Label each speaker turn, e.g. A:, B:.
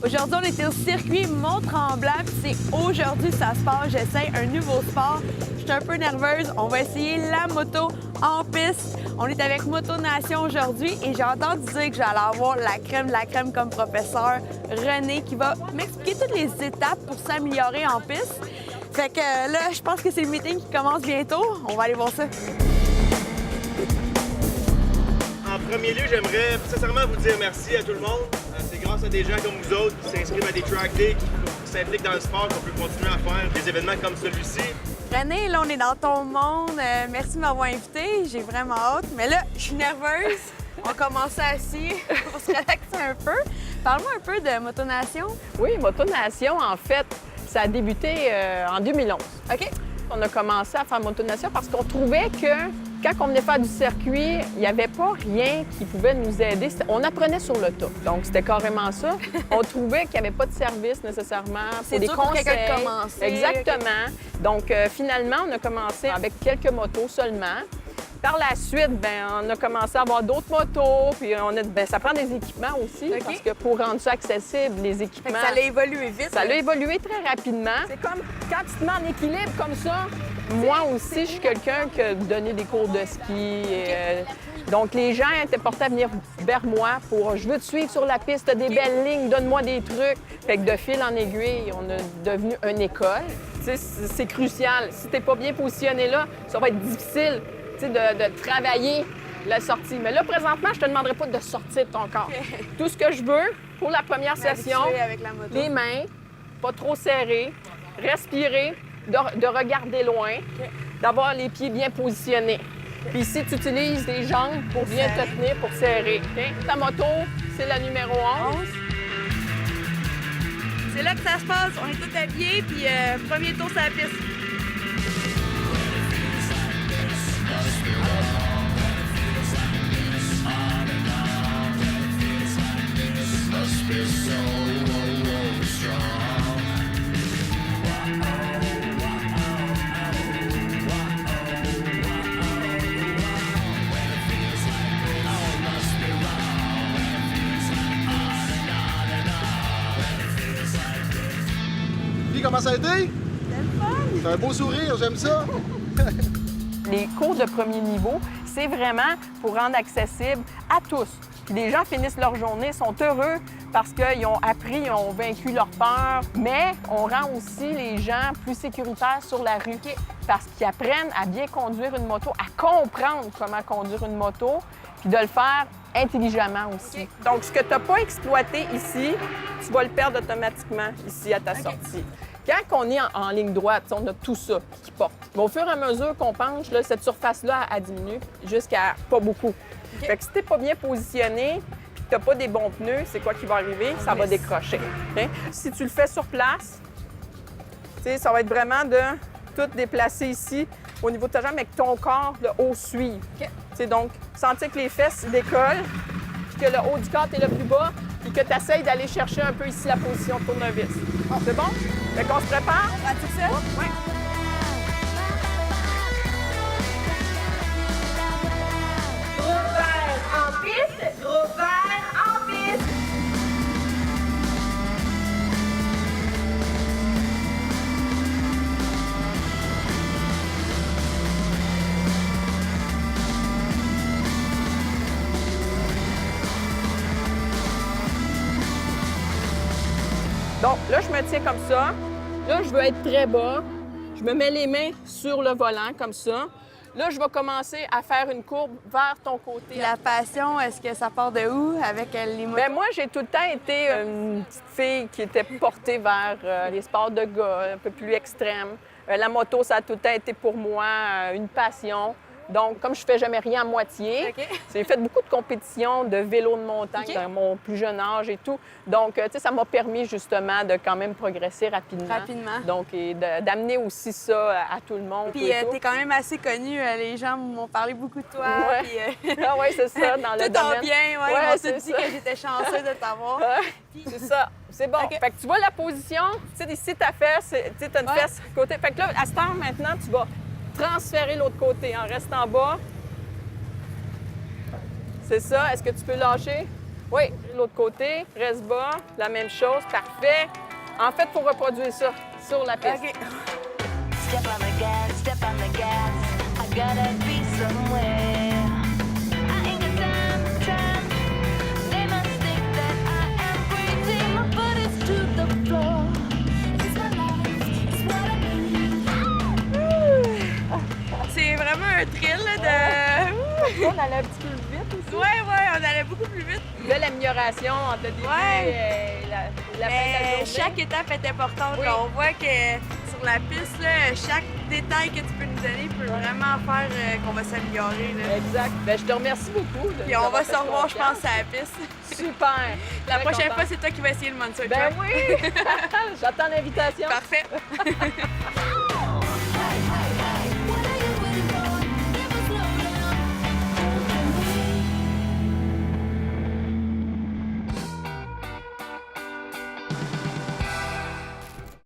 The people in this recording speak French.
A: Aujourd'hui, on était au circuit Mont-Tremblant, puis c'est aujourd'hui ça se passe. J'essaie un nouveau sport. Je suis un peu nerveuse. On va essayer la moto en piste. On est avec Motonation aujourd'hui et j'ai entendu dire que j'allais avoir la crème de la crème comme professeur René qui va m'expliquer toutes les étapes pour s'améliorer en piste. Fait que là, je pense que c'est le meeting qui commence bientôt. On va aller voir ça.
B: En premier lieu, j'aimerais sincèrement vous dire merci à tout le monde. C'est grâce à des gens comme vous autres qui s'inscrivent à des track days, qui s'impliquent dans le sport, qu'on peut continuer à faire des événements comme celui-ci.
A: René, là, on est dans ton monde. Merci de m'avoir invité. J'ai vraiment hâte. Mais là, je suis nerveuse. On commence assis pour se relaxer un peu. Parle-moi un peu de Motonation.
C: Oui, Motonation, en fait, ça a débuté en 2011.
A: OK.
C: On a commencé à faire Motonation parce qu'on trouvait que quand on venait faire du circuit, il n'y avait pas rien qui pouvait nous aider. On apprenait sur le tas. Donc, c'était carrément ça. On trouvait qu'il n'y avait pas de service nécessairement
A: C'est
C: pour des
A: dur pour
C: conseils.
A: quelqu'un de commencer.
C: Exactement. Donc, finalement, on a commencé avec quelques motos seulement. Par la suite, on a commencé à avoir d'autres motos, puis ça prend des équipements aussi,
A: OK.
C: parce que pour rendre ça accessible, les
A: Fait
C: équipements...
A: que ça a évolué vite.
C: Ça
A: là.
C: a évolué très rapidement. C'est comme quand tu te mets en équilibre comme ça. Moi aussi, je suis quelqu'un qui a donné des cours de ski. Donc, les gens étaient portés à venir vers moi pour « Je veux te suivre sur la piste, t'as des belles lignes, donne-moi des trucs. » Fait que de fil en aiguille, on est devenu une école. Tu sais, c'est crucial. Si t'es pas bien positionné là, ça va être difficile de travailler la sortie. Mais là, présentement, je te demanderai pas de sortir de ton corps. Tout ce que je veux pour la première session,
A: Avec la moto.
C: les mains, pas trop serrées, respirer, de regarder loin, d'avoir les pieds bien positionnés. Puis ici, tu utilises les jambes pour bien te tenir, pour serrer. OK? Ta moto, c'est la numéro 11.
A: C'est là que ça se passe. On est tous habillés, puis premier tour sur la piste.
D: Puis comment ça a été? C'est un beau sourire, j'aime ça.
C: Les cours de premier niveau, c'est vraiment pour rendre accessible à tous. Puis les gens finissent leur journée, sont heureux parce qu'ils ont appris, ils ont vaincu leur peur, mais on rend aussi les gens plus sécuritaires sur la rue parce qu'ils apprennent à bien conduire une moto, à comprendre comment conduire une moto, puis de le faire intelligemment aussi. Donc, ce que tu n'as pas exploité ici, tu vas le perdre automatiquement ici à ta sortie. Quand on est en ligne droite, on a tout ça qui porte. Mais au fur et à mesure qu'on penche, là, cette surface-là, elle diminue jusqu'à pas beaucoup. Fait que si tu n'es pas bien positionné et que tu n'as pas des bons pneus, c'est quoi qui va arriver? Ça va décrocher. OK? Si tu le fais sur place, ça va être vraiment de tout déplacer ici au niveau de ta jambe, mais que ton corps, le haut, suive. Donc, sentir que les fesses décollent, puis que le haut du corps est le plus bas, puis que tu essayes d'aller chercher un peu ici la position de tournevis. C'est bon? Fait qu'on se prépare?
A: Pratique ça?
C: Oui.
E: Groupe vert en piste, groupe vert en piste.
C: Donc, là, je me tiens comme ça. Là, je veux être très bas. Je me mets les mains sur le volant, comme ça. Là, je vais commencer à faire une courbe vers ton côté.
A: La passion, est-ce que ça part de où avec les motos?
C: Bien, moi, j'ai tout le temps été une petite fille qui était portée vers les sports de gars, un peu plus extrêmes. La moto, ça a tout le temps été pour moi une passion. Donc, comme je fais jamais rien à moitié, j'ai fait beaucoup de compétitions de vélo de montagne dans mon plus jeune âge et tout. Donc, tu sais, ça m'a permis justement de quand même progresser rapidement. Donc, et d'amener aussi ça à tout le monde.
A: Puis, t'es quand même assez connue. Les gens m'ont parlé beaucoup de toi.
C: Ouais.
A: Puis,
C: Ah oui, c'est ça, dans le
A: tout en
C: domaine.
A: bien, ouais,
C: Ouais,
A: ils m'ont
C: c'est
A: tous dit
C: ça.
A: que j'étais chanceuse de t'avoir.
C: C'est ça. C'est bon. Fait que tu vois la position, tu sais, ici, ta fesse, tu as une fesse côté. Fait que là, à cette heure, maintenant, tu vas transférer l'autre côté en restant bas. C'est ça. Est-ce que tu peux lâcher? Oui, l'autre côté, reste bas, la même chose, parfait. En fait, il faut reproduire ça sur la piste.
A: OK.
E: Step on the gas, step on the gas. I gotta be somewhere. I ain't got time. They must think that I am crazy. My foot is to the floor. It's my life, it's what I need.
A: C'est vraiment un thrill là, de...
C: On allait un petit peu vite aussi.
A: Ouais, on allait beaucoup plus vite.
C: Belle amélioration entre le début
A: Ouais.
C: et la fin de la
A: Mais
C: journée.
A: chaque étape est importante.
C: Oui.
A: Là. On voit que sur la piste, là, chaque détail que tu peux nous donner peut vraiment faire qu'on va s'améliorer. là.
C: Exact. Ben, je te remercie beaucoup.
A: Puis on va se revoir, je pense, à la piste.
C: Super.
A: La
C: Très
A: prochaine
C: contente.
A: fois, c'est toi qui vas essayer le Monster
C: Ben
A: Truck.
C: oui! J'attends l'invitation.
A: Parfait.